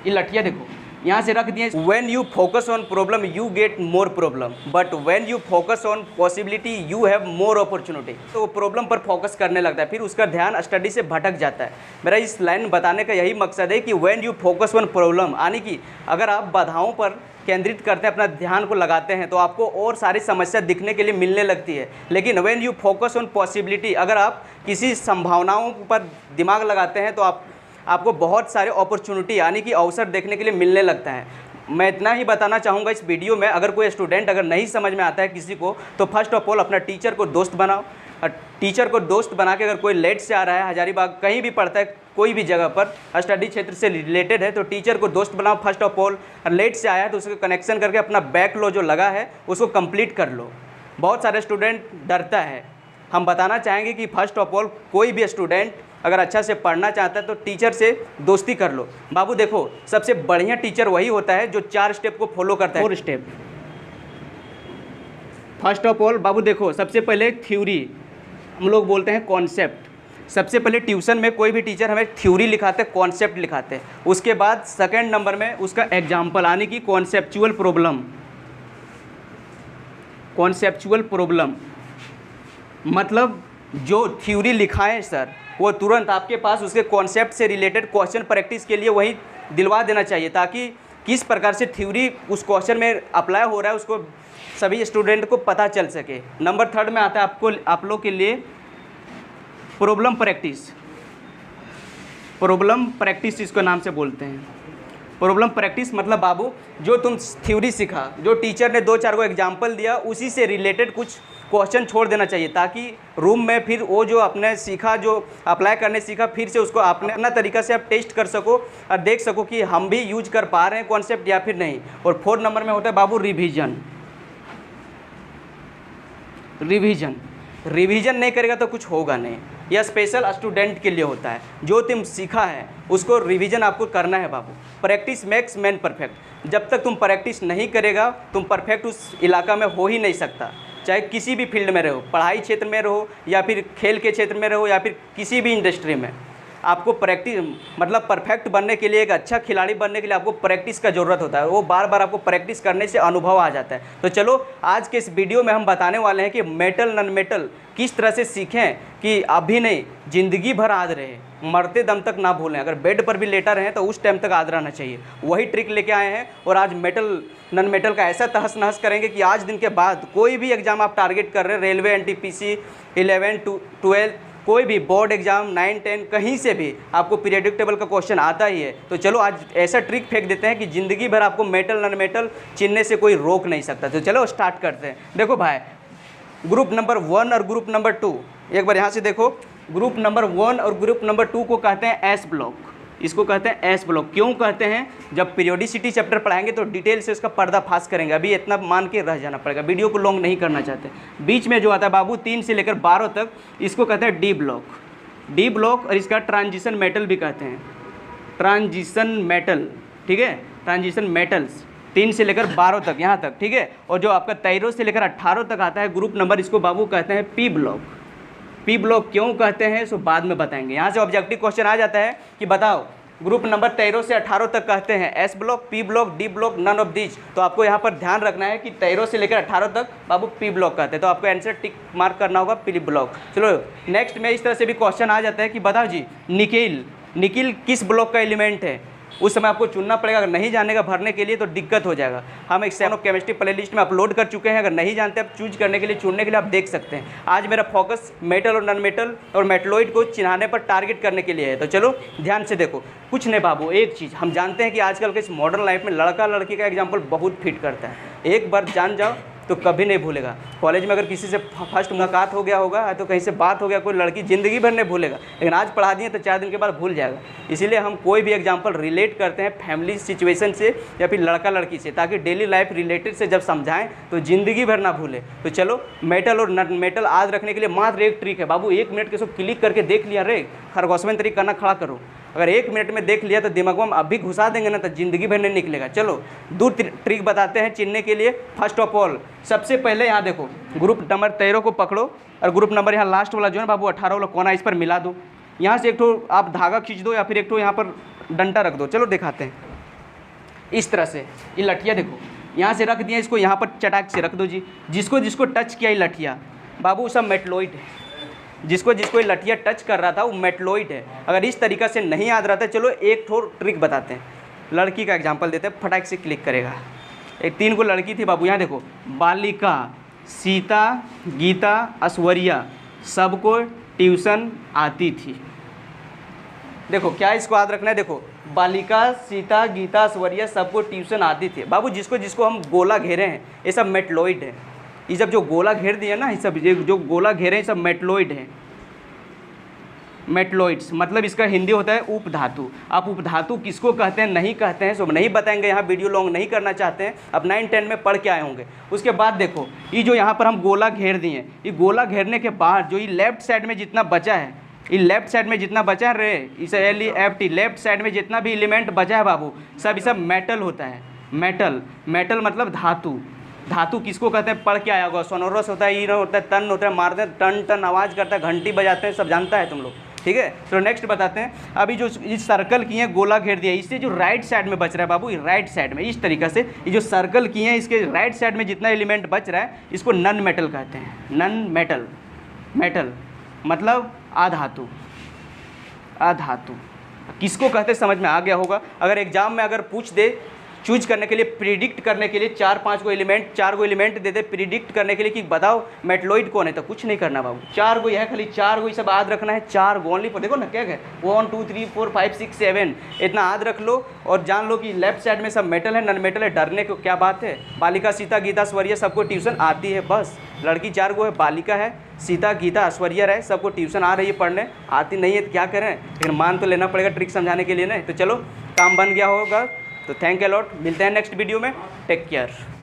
ये लठिया देखो यहाँ से रख दिए। When you focus on problem you get more problem, but when you focus on possibility you have more opportunity। तो प्रॉब्लम पर फोकस करने लगता है, फिर उसका ध्यान स्टडी से भटक जाता है। मेरा इस लाइन बताने का यही मकसद है कि when you focus on problem, यानी कि अगर आप बाधाओं पर केंद्रित करते हैं, अपना ध्यान को लगाते हैं, तो आपको और सारी समस्या दिखने के लिए मिलने लगती है। लेकिन when you focus on possibility, अगर आप किसी संभावनाओं पर दिमाग लगाते हैं तो आपको बहुत सारे अपॉर्चुनिटी यानी कि अवसर देखने के लिए मिलने लगता है। मैं इतना ही बताना चाहूँगा इस वीडियो में, अगर कोई स्टूडेंट अगर नहीं समझ में आता है किसी को, तो फर्स्ट ऑफ ऑल अपना टीचर को दोस्त बनाओ। और टीचर को दोस्त बना के, अगर कोई लेट से आ रहा है, हजारीबाग कहीं भी पढ़ता है, कोई भी जगह पर स्टडी क्षेत्र से रिलेटेड है, तो टीचर को दोस्त बनाओ फर्स्ट ऑफ ऑल। और लेट से आया है तो उसको कनेक्शन करके अपना बैकलॉग जो लगा है उसको कंप्लीट कर लो। बहुत सारे स्टूडेंट डरता है। हम बताना चाहेंगे कि फर्स्ट ऑफ ऑल कोई भी स्टूडेंट अगर अच्छा से पढ़ना चाहता है तो टीचर से दोस्ती कर लो। बाबू देखो, सबसे बढ़िया टीचर वही होता है जो 4 स्टेप को फॉलो करता है। 4 स्टेप। फर्स्ट ऑफ ऑल बाबू देखो, सबसे पहले थ्योरी, हम लोग बोलते हैं कॉन्सेप्ट। सबसे पहले ट्यूशन में कोई भी टीचर हमें थ्योरी लिखाते हैं, कॉन्सेप्ट लिखाते हैं। उसके बाद सेकंड नंबर में उसका एग्जाम्पल यानी कि कॉन्सेप्चुअल प्रॉब्लम। कॉन्सेप्चुअल प्रॉब्लम मतलब जो थ्योरी लिखाएं सर, वो तुरंत आपके पास उसके कॉन्सेप्ट से रिलेटेड क्वेश्चन प्रैक्टिस के लिए वही दिलवा देना चाहिए, ताकि किस प्रकार से थ्योरी उस क्वेश्चन में अप्लाई हो रहा है उसको सभी स्टूडेंट को पता चल सके। नंबर 3 में आता है आप लोग के लिए प्रॉब्लम प्रैक्टिस। प्रॉब्लम प्रैक्टिस इसको नाम से बोलते हैं। प्रॉब्लम प्रैक्टिस मतलब बाबू, जो तुम थ्योरी सीखा, जो टीचर ने 2-4 को एग्जाम्पल दिया, उसी से रिलेटेड कुछ क्वेश्चन छोड़ देना चाहिए, ताकि रूम में फिर वो जो आपने सीखा, जो अप्लाई करने सीखा, फिर से उसको आपने अपना तरीका से आप टेस्ट कर सको और देख सको कि हम भी यूज कर पा रहे हैं कॉन्सेप्ट या फिर नहीं। और 4 नंबर में होता है बाबू रिवीजन। रिवीजन नहीं करेगा तो कुछ होगा नहीं। यह स्पेशल स्टूडेंट के लिए होता है। जो तुम सीखा है उसको रिवीजन आपको करना है बाबू। Practice makes man perfect. जब तक तुम प्रैक्टिस नहीं करेगा, तुम परफेक्ट उस इलाका में हो ही नहीं सकता। चाहे किसी भी फील्ड में रहो, पढ़ाई क्षेत्र में रहो या फिर खेल के क्षेत्र में रहो या फिर किसी भी इंडस्ट्री में, आपको प्रैक्टिस मतलब परफेक्ट बनने के लिए, एक अच्छा खिलाड़ी बनने के लिए आपको प्रैक्टिस का ज़रूरत होता है। वो बार बार आपको प्रैक्टिस करने से अनुभव आ जाता है। तो चलो आज के इस वीडियो में हम बताने वाले हैं कि मेटल नॉन मेटल किस तरह से सीखें कि अभी नहीं, ज़िंदगी भर याद रहे, मरते दम तक ना भूलें। अगर बेड पर भी लेटा रहें तो उस टाइम तक याद रहना चाहिए। वही ट्रिक लेके आए हैं और आज मेटल नॉन मेटल का ऐसा तहस नहस करेंगे कि आज दिन के बाद कोई भी एग्ज़ाम आप टारगेट कर रहे हैं, रेलवे, एनटीपीसी, 11, 12, कोई भी बोर्ड एग्जाम, 9, 10, कहीं से भी आपको पीरियडिक टेबल का क्वेश्चन आता ही है। तो चलो आज ऐसा ट्रिक फेंक देते हैं कि ज़िंदगी भर आपको मेटल नॉन मेटल चिनने से कोई रोक नहीं सकता। तो चलो स्टार्ट करते हैं। देखो भाई, ग्रुप नंबर 1 और ग्रुप नंबर 2, एक बार यहाँ से देखो। ग्रुप नंबर 1 और ग्रुप नंबर 2 को कहते हैं एस ब्लॉक। इसको कहते हैं एस ब्लॉक। क्यों कहते हैं? जब पीरियोडिसिटी चैप्टर पढ़ाएंगे तो डिटेल से इसका पर्दाफाश करेंगे। अभी इतना मान के रह जाना पड़ेगा, वीडियो को लॉन्ग नहीं करना चाहते। बीच में जो आता है बाबू 3 से लेकर 12 तक, इसको कहते हैं डी ब्लॉक। डी ब्लॉक और इसका ट्रांजिशन मेटल भी कहते हैं। ट्रांजिशन मेटल, ठीक है, ट्रांजिशन मेटल्स 3 से लेकर 12 तक, यहाँ तक, ठीक है। और जो आपका 13 से लेकर 18 तक आता है ग्रुप नंबर, इसको बाबू कहते हैं पी ब्लॉक। पी ब्लॉक क्यों कहते हैं सो बाद में बताएंगे। यहाँ से ऑब्जेक्टिव क्वेश्चन आ जाता है कि बताओ ग्रुप नंबर 13 से 18 तक कहते हैं S block, P block, D block, none of these. तो आपको यहाँ पर ध्यान रखना है कि 13 से लेकर 18 तक बाबू पी ब्लॉक कहते हैं। तो आपको आंसर टिक मार्क करना होगा पी ब्लॉक। चलो नेक्स्ट में इस तरह से भी क्वेश्चन आ जाता है कि बताओ जी निकिल किस ब्लॉक का एलिमेंट है। उस समय आपको चुनना पड़ेगा। अगर नहीं जानेगा भरने के लिए तो दिक्कत हो जाएगा। हम एक सेन ऑफ केमिस्ट्री प्लेलिस्ट में अपलोड कर चुके हैं। अगर नहीं जानते आप चूज करने के लिए, चुनने के लिए आप देख सकते हैं। आज मेरा फोकस मेटल और नॉन मेटल और मेटलॉइड को चिन्हाने पर टारगेट करने के लिए है। तो चलो ध्यान से देखो। कुछ नहीं बाबू, एक चीज़ हम जानते हैं कि आजकल के इस मॉडर्न लाइफ में लड़का लड़की का एग्जाम्पल बहुत फिट करता है। एक बार जान जाओ तो कभी नहीं भूलेगा। कॉलेज में अगर किसी से फर्स्ट मुलाकात हो गया होगा तो कहीं से बात हो गया, कोई लड़की ज़िंदगी भर नहीं भूलेगा। लेकिन आज पढ़ा दिए तो 4 दिन के बाद भूल जाएगा। इसीलिए हम कोई भी एग्जांपल रिलेट करते हैं फैमिली सिचुएशन से या फिर लड़का लड़की से, ताकि डेली लाइफ रिलेटेड से जब समझाएं तो ज़िंदगी भर ना भूले। तो चलो मेटल और नॉन मेटल आज रखने के लिए मात्र एक ट्रिक है बाबू। 1 मिनट के सब क्लिक करके देख लिया रे, खरगोशवन तरीका करना खड़ा करो। अगर 1 मिनट में देख लिया तो दिमाग में अभी घुसा देंगे ना तो ज़िंदगी भर नहीं निकलेगा। चलो 2 ट्रिक बताते हैं चिन्हने के लिए। फर्स्ट ऑफ ऑल सबसे पहले यहाँ देखो, ग्रुप नंबर 13 को पकड़ो और ग्रुप नंबर यहाँ लास्ट वाला जो है बाबू 18 वाला कोना, इस पर मिला दो। यहाँ से एक ठो आप धागा खींच दो या फिर एक ठो यहाँ पर डंडा रख दो। चलो दिखाते हैं। इस तरह से ये लठिया देखो यहाँ से रख दिया, इसको यहाँ पर चटाक से रख दो जी। जिसको जिसको टच किया ये लठिया बाबू सब मेटलॉइड है। जिसको जिसको ये लठिया टच कर रहा था वो मेटलॉइड है। अगर इस तरीक़ा से नहीं याद रहता, चलो एक थोड़ा ट्रिक बताते हैं। लड़की का एग्जांपल देते हैं, फटाक से क्लिक करेगा। एक 3 को लड़की थी बाबू, यहाँ देखो बालिका, सीता, गीता, ऐश्वर्या सबको ट्यूशन आती थी। देखो क्या इसको याद रखना है, देखो बालिका, सीता, गीता, ऐश्वर्या सबको ट्यूशन आती थी। बाबू जिसको जिसको हम गोला घेरे हैं ये सब मेटलॉइड है। ये सब जो गोला घेर दिया ना, ये सब जो गोला घेरे हैं सब मेटलॉइड हैं। मेटलॉइड्स मतलब इसका हिंदी होता है उपधातु। आप उपधातु किसको कहते हैं नहीं कहते हैं सब नहीं बताएंगे, यहाँ वीडियो लॉन्ग नहीं करना चाहते हैं। अब 9-10 में पढ़ के आए होंगे। उसके बाद देखो ये जो यहाँ पर हम गोला घेर दिए, ये गोला घेरने के बाद जो ये लेफ्ट साइड में जितना बचा है, ये लेफ्ट साइड में जितना बचा है रे, इस LEFT लेफ्ट साइड में जितना भी एलिमेंट बचा है बाबू सब ये सब मेटल होता है। मेटल, मेटल मतलब धातु। धातु किसको कहते हैं पढ़ के आया होगा, सोनोरस होता है, ईर होता है, तन होता है, मारते हैं टन टन आवाज़ करता है, घंटी बजाते हैं, सब जानता है तुम लोग, ठीक है। तो नेक्स्ट बताते हैं। अभी जो इस सर्कल किए हैं गोला घेर दिया, इससे जो राइट साइड में बच रहा है बाबू, ये राइट साइड में इस तरीक़े से ये जो सर्कल किए हैं इसके राइट साइड में जितना एलिमेंट बच रहा है इसको नन मेटल कहते हैं। नन मेटल, मेटल मतलब अधातु। अधातु किसको कहते हैं समझ में आ गया होगा। अगर एग्जाम में अगर पूछ दे चूज करने के लिए, प्रिडिक्ट करने के लिए 4-5 को एलिमेंट, 4 को एलिमेंट दे दे प्रिडिक्ट करने के लिए कि बताओ मेटलॉइड कौन है, तो कुछ नहीं करना बाबू, 4 को यह खाली 4 को ये सब याद रखना है। 4 को ओनली, देखो ना क्या है 1 2 3 4 5 6 7 इतना याद रख लो और जान लो कि लेफ्ट साइड में सब मेटल है, नन मेटल है। डरने को क्या बात है। बालिका, सीता, गीता, ऐश्वर्या सबको ट्यूशन आती है। बस लड़की 4 को है, बालिका है, सीता, गीता, ऐश्वर्या रहे, सबको ट्यूशन आ रही है पढ़ने। आती नहीं है तो क्या करें, लेकिन मान तो लेना पड़ेगा ट्रिक समझाने के लिए ना। तो चलो काम बन गया होगा। तो थैंक यू लॉट, मिलते हैं नेक्स्ट वीडियो में। Take care.